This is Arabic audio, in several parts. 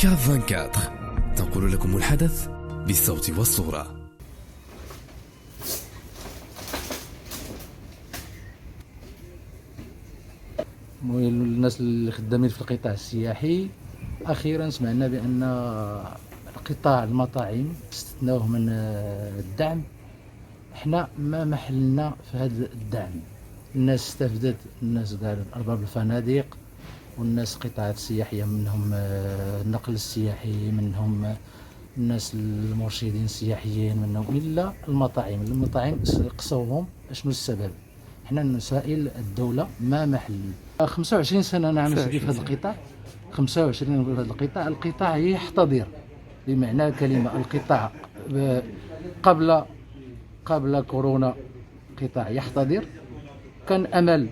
كاف 24 تنقل لكم الحدث بالصوت والصورة. الناس اللي خدامين في القطاع السياحي اخيرا سمعنا بان قطاع المطاعم استثناوه من الدعم. احنا ما محلنا في هذا الدعم. الناس استفدت، الناس قالوا ارباب الفنادق والناس قطاعات السياحيه، منهم النقل السياحي، منهم الناس المرشدين السياحيين، منهم الا المطاعم قصوهم. شنو السبب؟ حنا نسائل الدوله ما محل. 25 سنه انا عامل في هذا القطاع، 25 في هذا القطاع يحتضر بمعنى الكلمه. القطاع قبل كورونا قطاع يحتضر، كان امل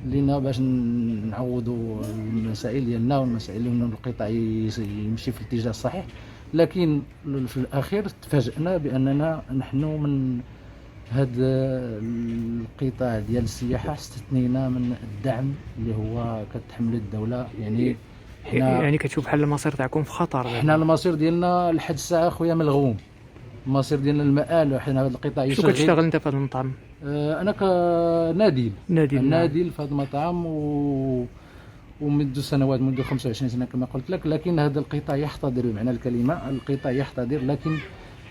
لنا باش نعوضوا المسائل ديالنا والمسائل ان القطاع يمشي في الاتجاه الصحيح، لكن في الاخير تفاجئنا باننا نحن من هذا القطاع ديال السياحه استثنينا من الدعم اللي هو كتحمل الدوله. يعني كتشوف بحال المصير تاعكم في خطر. حنا المصير ديالنا لحد الساعه خويا ملغوم، المصير ديالنا المآل. حنا هذا القطاع شو كتشتغل انت في هذا المطعم؟ انا كنادل نادل في هذا المطعم ومنذ سنوات، منذ 25 سنه كما قلت لك. لكن هذا القطاع يحتضر بمعنى الكلمه، القطاع يحتضر، لكن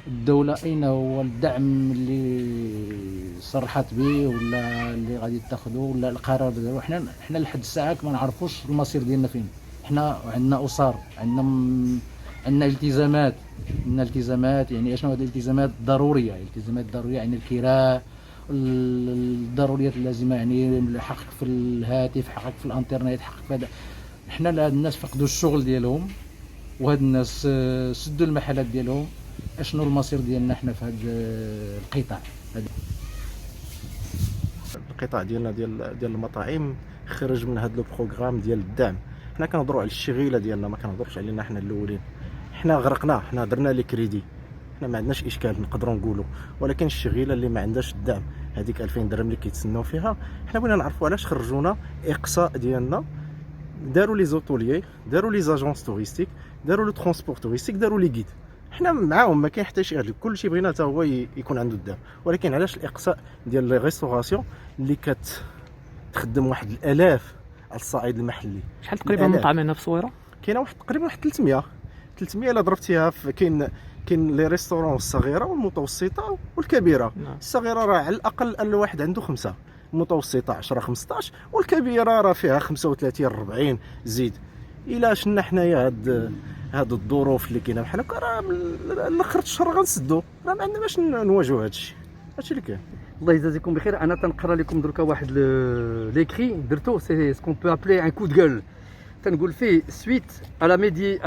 الدولة أين هو الدعم اللي صرحت به ولا اللي غادي تاخذه ولا القرار ديالو؟ حنا لحد الساعة ما نعرفوش المصير ديالنا فين. حنا عندنا أسر، عندنا التزامات، يعني اشنو هذه الالتزامات ضرورية؟ يعني الكراء، الضروريات اللازمة، يعني حقك في الهاتف، حقك في الانترنت، حقك في هذا. حنا هاد الناس فقدوا الشغل ديالهم، وهاد الناس سدوا المحلات ديالهم. اشنو المصير ديالنا حنا في هذا القطاع ديالنا ديال المطاعم خرج من هذا البروغرام ديال الدعم. حنا كنهضروا على الشغيله ديالنا، ما كنهضروش علينا حنا الاولين. حنا غرقنا، حنا درنا لي كريدي، حنا ما عندناش اشكال نقدروا نقولوا، ولكن الشغيله اللي ما عندهاش الدعم، هذيك 2000 درهم اللي كيتسناو فيها، حنا بغينا نعرفوا علاش خرجونا اقصاء ديالنا. داروا لي زوتوليي، داروا لي زاجونس توريستيك، داروا لو ترونسبور توريستيك، داروا لي غيد. حنا معاهم، ما كاين حتى شي غير كلشي بغينا حتى هو يكون عنده الدعم. ولكن علاش الاقصاء ديال لي ريستوراسيون اللي كتخدم واحد الالاف على الصعيد المحلي؟ شحال تقريبا مطعم هنا في الصويره؟ كاينه تقريبا 300 الا ضربتيها في كاين لي ريستورون الصغيره والمتوسطه والكبيره. الصغيره راه على الاقل الواحد عنده 5، المتوسطه 10 15، والكبيره راه فيها 35 40 زيد. الا شنا حنايا هاد الظروف اللي كاينه بحال هكا، راه لاخر الشهر غنسدو، راه ما عندنا باش نواجهوا هادشي اللي كاين. الله يجازيكم بخير. انا تنقرا لكم دركا واحد ليكري درتو، سي سكون بو ابلي ان كو دو غول. تنقول فيه: suite à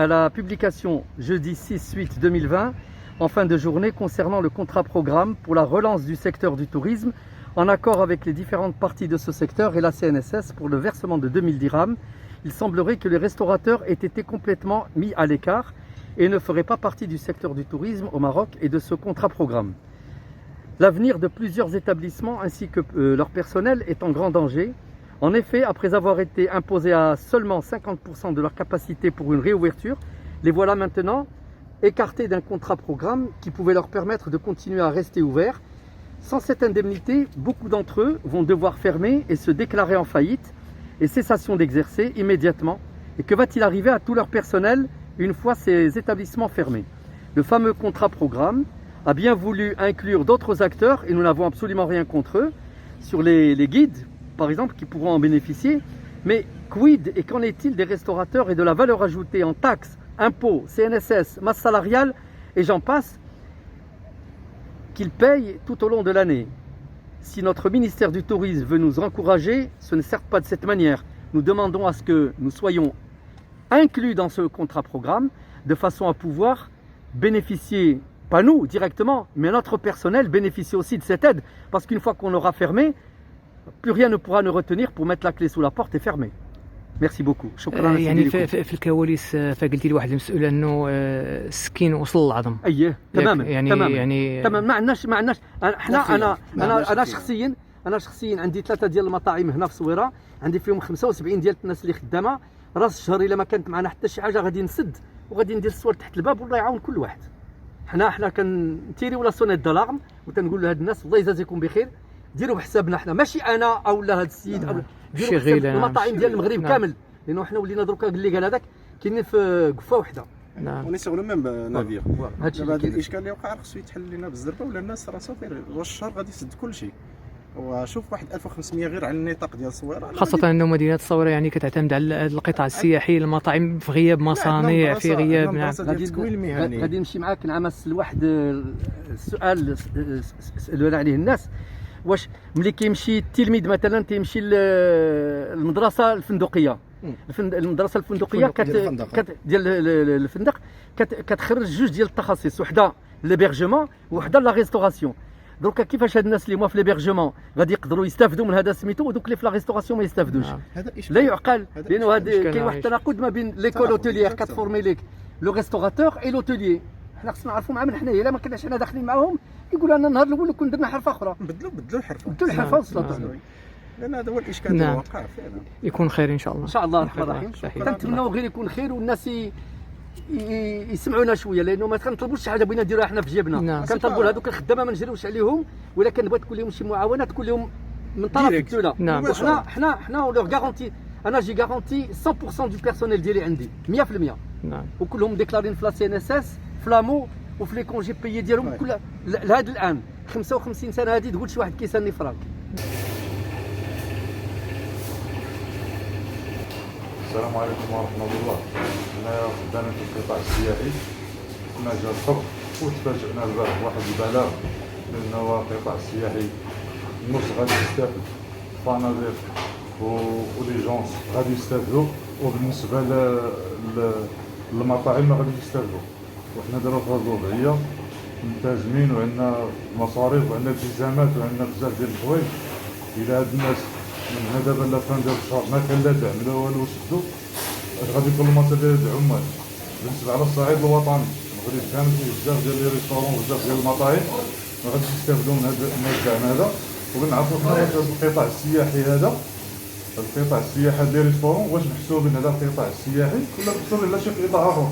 la publication jeudi 6 8 2020 en fin de journée concernant le contrat programme pour la relance du secteur du tourisme en accord avec les différentes parties de ce secteur et la CNSS pour le versement de 2000 dirhams. Il semblerait que les restaurateurs aient été complètement mis à l'écart et ne feraient pas partie du secteur du tourisme au Maroc et de ce contrat programme. L'avenir de plusieurs établissements ainsi que leur personnel est en grand danger. En effet, après avoir été imposés à seulement 50% de leur capacité pour une réouverture, les voilà maintenant écartés d'un contrat programme qui pouvait leur permettre de continuer à rester ouverts. Sans cette indemnité, beaucoup d'entre eux vont devoir fermer et se déclarer en faillite et cessation d'exercer immédiatement. Et que va-t-il arriver à tout leur personnel une fois ces établissements fermés? Le fameux contrat programme a bien voulu inclure d'autres acteurs et nous n'avons absolument rien contre eux, sur les guides par exemple qui pourront en bénéficier. Mais quid et qu'en est-il des restaurateurs et de la valeur ajoutée en taxes, impôts, CNSS, masse salariale et j'en passe, qu'ils payent tout au long de l'année? Si notre ministère du Tourisme veut nous encourager, ce n'est certes pas de cette manière. Nous demandons à ce que nous soyons inclus dans ce contrat programme de façon à pouvoir bénéficier, pas nous directement, mais notre personnel bénéficier aussi de cette aide. Parce qu'une fois qu'on aura fermé, plus rien ne pourra nous retenir pour mettre la clé sous la porte et fermer. ميرسي بوكو. شكرا. يعني في الكواليس فقلتي لواحد المسؤول انه السكين وصل للعظم. اييه تماما. يعني تماما. ما عندناش انا شخصيا عندي 3 ديال المطاعم هنا في الصويره، عندي فيهم 75 ديال الناس اللي خدامه. راس الشهر الا ما كانت معنا حتى شي حاجه غادي نسد وغادي ندير الصور تحت الباب والله يعاون كل واحد. حنا كنتيريو لا سونيت دالارم وتنقول لهاد الناس الله يجازيكم بخير، ديروا بحسابنا حنا، ماشي انا او لا هاد السيد او ديروا بحساب المطاعم ديال المغرب كامل، لانه حنا ولينا دروكا اللي قال هذاك كاينين في قفه وحده. نعم ونسغلوا ميم نافير. هادشي هذا الاشكال اللي وقع خصو يتحل لنا بالزربه، ولا الناس راه صافي واش الشهر غادي يسد كل شيء. وشوف واحد 1500 غير على النطاق ديال الصويره، خاصه انه مدينه الصويره يعني كتعتمد على القطاع السياحي، المطاعم في غياب مصانع، في غياب. نعم غادي نمشي معاك نعمس لواحد السؤال سالونا عليه الناس، واش ملي كيمشي التلميذ مثلا تيمشي للمدرسه الفندقيه، المدرسه الفندقيه ديال الفندق كتخرج جوج ديال التخصص، وحده ليبرجمون وحده لا ريستوراسيون. دروكا كيفاش هاد الناس اللي هما في ليبرجمون غادي يقدروا يستافدوا من هذا سميتو، ودوك اللي في لا ريستوراسيون ما يستافدوش؟ لا يعقل، لانه كاين واحد التناقض ما بين ليكول اوتيليير كتفورمي ليك لو ريستوراتور اي لوتيليير. حنا خصنا نعرفوا مع من حنايا، الا ما كناش حنا داخلين معاهم يقولوا لنا النهار الاول كون درنا حرفه اخرى. بدلوا الحرفه، وصلت. لان هذا هو الاشكال اللي واقع فعلا. يكون خير ان شاء الله. ان شاء الله الرحمن الرحيم. كنتمناو غير يكون خير والناس يسمعونا شويه، لانه ما كنطلبوش شي حاجه بغينا نديروها حنا في جيبنا، كنطلبوا لهذوك الخدامه ما نجريوش عليهم، ولكن بغيت تكون لهم شي معاونه تكون لهم من طرف الدوله. نعم. حنا لو غارونتي، انا جي غارونتي 100% دو بيرسونيل ديالي عندي 100%. نعم. وكلهم ديكلارين في لا سي ان اس اس فلامو وفي لي كونجي بيي ديالهم كل لهذا الان 55 سنه هذه تقول شي واحد كيسالني فرانك. السلام عليكم ورحمة الله. أنا خدامين في القطاع السياحي، كنا جا الصبح وتفاجئنا البارح بواحد البلاغ بأنه القطاع السياحي النص غادي يستافد، فنادق ولي جونس غادي يستافدوا، وبالنسبة للمطاعم ما غادي يستافدوا. وحنا دابا في هذه الوضعية ملتزمين وعندنا مصاريف وعندنا التزامات وعندنا بزاف ديال الحوايج. إلى هاد الناس من هنا دابا لا فان ديال الشهر ما كان لا دعم لا والو شدوا، اش غادي يكون الماتيريال ديال العمال. بالنسبه على الصعيد الوطني المغرب كامل فيه بزاف ديال لي ريستورون وبزاف ديال المطاعم ما غاديش يستافدوا من هذا الدعم هذا. وبنعرفوا حنا واش القطاع السياحي هذا، القطاع السياحي ديال لي ريستورون واش محسوبين على القطاع السياحي ولا محسوبين على شي قطاع اخر؟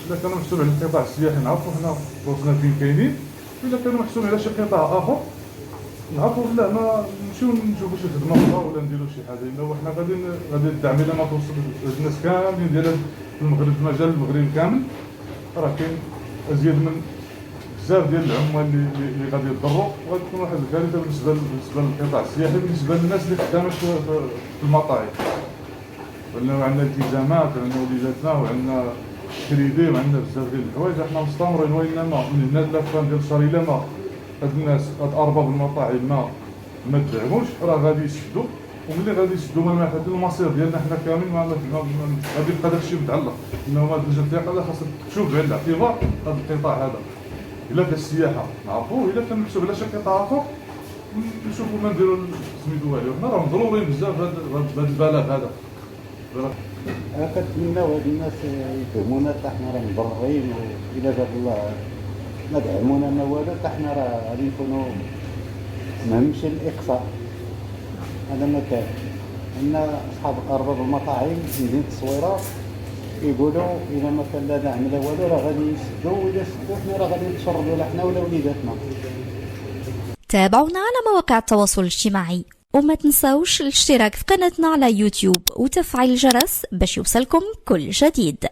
الا كانوا محسوبين على القطاع السياحي نعرفوا حنا بوصلنا فين كاينين، الا كانوا محسوبين على شي قطاع اخر نعرفوا لا ما نمشيو نشوفوا شي خدمه اخرى ولا نديروا شي حاجه. الا حنا غادي الدعم الا ما توصلش الناس كاملين ديال المغرب، المجال المغرب كامل راه كاين ازيد من بزاف ديال العمال اللي غادي يضروا، وغادي تكون واحد الكارثه بالنسبه للقطاع السياحي، بالنسبه للناس اللي خدامين في المطاعم. لأنه عندنا التزامات وعندنا وليداتنا وعندنا كريدي وعندنا بزاف ديال الحوايج. حنا مستمرين، وانما من هنا لفان ديال الشهر الا ما هاد الناس هاد ارباب المطاعم ما تدعموش راه غادي يسدوا، وملي غادي يسدوا من واحد المصير ديالنا حنا كاملين غادي يبقى داكشي متعلق. انه هاد اللجنه الانتقاليه خاصها تشوف بعين الاعتبار هاد القطاع هذا. الا كان السياحه نعرفوه، الا كان محسوب على شي قطاع اخر نشوفوا ما نديروا سميتو عليه. حنا راه مضرورين بزاف هاد البلاغ هذا. أنا كنتمناو هاد الناس يفهمونا حتى حنا راه مضرورين، وإلا جاب الله ما دعمونا ما والو حتى حنا راه غادي نكونوا مهمشي الإقصاء. هذا ما كان. عندنا أصحاب أرباب المطاعم في مدينة الصويرة يقولوا إلا ما كان لا دعم لا والو راه غادي يسدوا، وإلا سدوا حنا راه غادي نتشردوا لا حنا ولا وليداتنا. تابعونا على مواقع التواصل الاجتماعي، وما تنساوش الاشتراك في قناتنا على يوتيوب وتفعيل الجرس باش يوصلكم كل جديد.